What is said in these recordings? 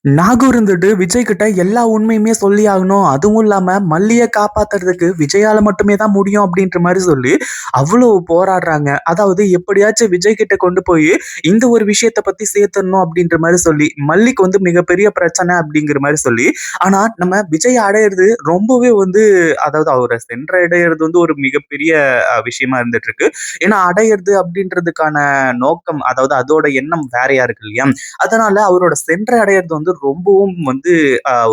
நாகூர் இருந்துட்டு விஜய் கிட்ட எல்லா உண்மையுமே சொல்லி ஆகணும். அதுவும் இல்லாம மல்லிய காப்பாத்துறதுக்கு விஜயால மட்டுமே தான் முடியும் அப்படின்ற மாரி சொல்லி, அவ்வளோ போராடுறாங்க. அதாவது எப்படியாச்சும் விஜய் கிட்ட கொண்டு போய் இந்த ஒரு விஷயத்த பத்தி சேர்த்தரணும் அப்படின்ற மாரி சொல்லி, மல்லிக்கு வந்து மிகப்பெரிய பிரச்சனை அப்படிங்கிற மாரி சொல்லி, ஆனா நம்ம விஜய் அடையறது ரொம்பவே வந்து அதாவது அவர சென்றடையறது வந்து ஒரு மிகப்பெரிய விஷயமா இருந்துட்டு இருக்கு. ஏன்னா அடையறது அப்படின்றதுக்கான நோக்கம், அதாவது அதோட எண்ணம் வேறையா இருக்கு இல்லையா? அதனால அவரோட சென்ற அடையறது வந்து ரொம்பவும் வந்து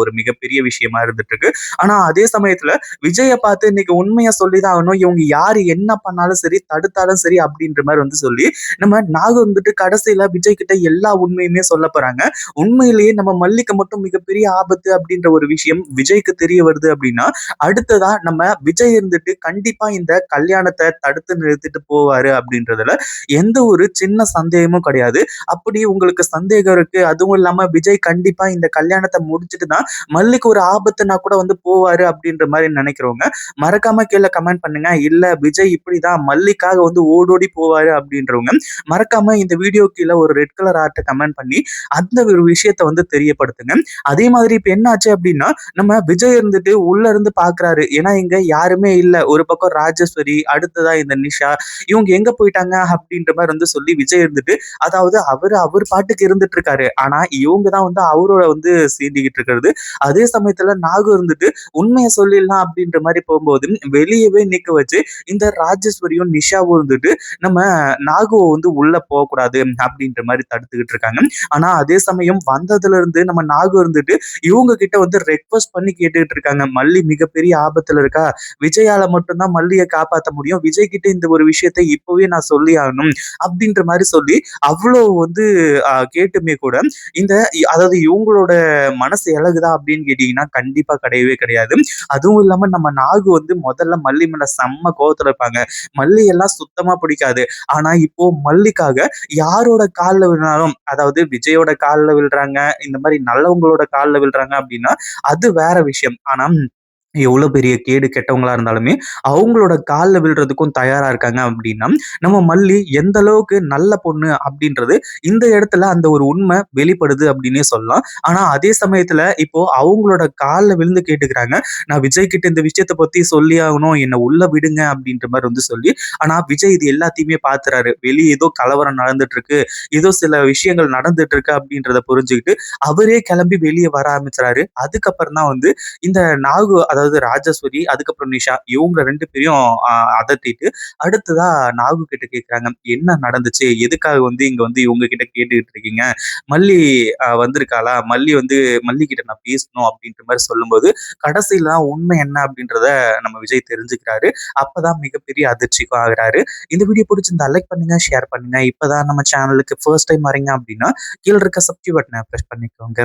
ஒரு மிகப்பெரிய விஷயமா இருந்துட்டு இருக்கு. ஆனா அதே சமயத்துல விஜய பார்த்து இன்னைக்கு உண்மைய சொல்லிதான் ஆகணும். இவங்க யாரு என்ன பண்ணாலும் சரி, தடுத்தாலும் சரி அப்படின்ற மாரி வந்து சொல்லி, நம்ம நாகு வந்துட்டு கடைசியில விஜய் கிட்ட எல்லா உண்மையுமே சொல்லப் போறாங்க. உண்மையிலேயே நம்ம மல்லிக்கு மட்டும் மிகப்பெரிய ஆபத்து அப்படின்ற ஒரு விஷயம் விஜய்க்கு தெரிய வருது அப்படின்னா, அடுத்ததா நம்ம விஜய் இருந்துட்டு கண்டிப்பா இந்த கல்யாணத்த தடுத்து நிறுத்திட்டு போவாரு அப்படின்றதுல எந்த ஒரு சின்ன சந்தேகமும் கிடையாது. அப்படி உங்களுக்கு சந்தேகம் இருக்கு. அதுவும் இல்லாம விஜய் கண்டிப்பா இந்த கல்யாணத்த முடிச்சுட்டு தான் மல்லிக்கு ஒரு ஆபத்துனா கூட வந்து போவாரு அப்படின்ற மாரி நினைக்கிறவங்க, மறக்காம கீழ கமெண்ட் பண்ணுங்க. இல்ல விஜய் இப்படிதான் மல்லிக்காக வந்து ஓடோடி போவாரு அப்படின்றவங்க, மறக்காம இந்த வீடியோ கீழ ஒரு ரெட் கலர் ஹார்ட்ட கமெண்ட் பண்ணி அந்த ஒரு விஷயத்த வந்து தெரியப்படுத்துங்க. அதே மாதிரி இப்ப என்ன ஆச்சு அப்படின்னா, நம்ம விஜய் இருந்துட்டு உள்ள இருந்து பார்க்குறாரு. ஏன்னா இங்க யாருமே இல்ல. ஒரு பக்கம் ராஜேஸ்வரி, அடுத்ததா இந்த நிஷா, இவங்க எங்க போயிட்டாங்க அப்படின்ற மாரி வந்து சொல்லி விஜய் இருந்துட்டு அதாவது அவர் பாட்டுக்கு இருந்துட்டு இருக்காரு. ஆனா இவங்க தான் வந்து அவரோட வந்து சீண்டிக்கிட்டு இருக்கிறது. அதே சமயத்துல நாகு இருந்துட்டு உண்மைய சொல்லிடலாம் அப்படின்ற மாரி போம்போது, வெளியவே நிக்க வச்சு இந்த ராஜேஸ்வரியும், நிஷாவும் இருந்துட்டு நம்ம நாகுவ வந்து உள்ள போக்கூடாது அப்படின்ற மாரி தடுத்துக்கிட்டு இருக்காங்க. ஆனா அதே சமயம் வந்ததுல இருந்து நம்ம நாகு இருந்துட்டு இவங்க கிட்ட வந்து ரெக்வெஸ்ட் பண்ணி கேட்டுக்கிட்டு இருக்காங்க. மல்லி மிகப்பெரிய ஆபத்துல இருக்கா. விஜயால மட்டும் தான் மல்லிய காப்பாத்த முடியும். விஜய் கிட்ட இந்த ஒரு விஷயத்த இப்பவே நான் சொல்லி ஆகணும் அப்படின்ற மாரி சொல்லி அவ்வளோ வந்து கேட்டுமே கூட இந்த அதாவது இவங்களோட மனசு இளகுதா அப்படின்னு கேட்டீங்கன்னா கண்டிப்பா கிடையவே கிடையாது. அதுவும் இல்லாம நம்ம நாகு வந்து முதல்ல மல்லி மேல செம்ம கோவத்துல இருப்பாங்க. மல்லி எல்லாம் சுத்தமா பிடிக்காது. ஆனா இப்போ மல்லிக்காக யாரோட கால்ல விழுனாலும், அதாவது விஜயோட கால்ல விழுறாங்க, இந்த மாரி நல்லவங்களோட கால்ல விழுறாங்க அப்படின்னா அது வேற விஷயம். ஆனா எவ்வளோ பெரிய கேடு கெட்டவங்களா இருந்தாலுமே, அவங்களோட கால்ல விழுறதுக்கும் தயாரா இருக்காங்க அப்படின்னா, நம்ம மல்லி எந்த அளவுக்கு நல்ல பொண்ணு அப்படின்றது இந்த இடத்துல அந்த ஒரு உண்மை வெளிப்படுது அப்படின்னே சொல்லலாம். ஆனா அதே சமயத்துல இப்போ அவங்களோட கால்ல விழுந்து கேட்டுக்கிறாங்க. நான் விஜய் கிட்ட இந்த விஷயத்த பத்தி சொல்லியே ஆகணும். என்ன உள்ள விடுங்க அப்படின்ற மாரி வந்து சொல்லி, ஆனா விஜய் இது எல்லாத்தையுமே பார்த்துறாரு. வெளிய ஏதோ கலவரம் நடந்துட்டு இருக்கு. ஏதோ சில விஷயங்கள் நடந்துட்டு இருக்கு அப்படின்றத புரிஞ்சுகிட்டு, அவரே கிளம்பி வெளிய வர ஆரம்பிச்சுறாரு. அதுக்கப்புறம் தான் வந்து இந்த நாகு அதாவது ராஜேஸ்வரி, அதுக்கப்புறம் நிஷா இவங்க 2 பேரையும் அ அதட்டிட்டு, அடுத்ததா நாகு கிட்ட கேட்குறாங்க. "என்ன நடந்துச்சு? எதுக்காக வந்து இங்க வந்து இவங்க கிட்ட கேட்டுக்கிட்டு இருக்கீங்க? மல்லி வந்திருக்காளா? மல்லி வந்து மல்லி கிட்ட நான் பேசணும்." அப்படின்ற மாரி சொல்லும்போது, கடைசில தான் உண்மை என்ன அப்படின்றத நம்ம விஜய் தெரிஞ்சுக்கிறாரு. அப்பதான் மிகப்பெரிய அதிர்ச்சிக்கும் ஆகுறாரு. இந்த வீடியோ புடிச்சிருந்தா லைக் பண்ணுங்க, ஷேர் பண்ணுங்க. இப்பதான் நம்ம சேனலுக்கு ஃபர்ஸ்ட் டைம் வரீங்க அப்படின்னா, கீழ இருக்க சப்ஸ்கிரைப் பட்டன பிரஸ் பண்ணிக்கோங்க.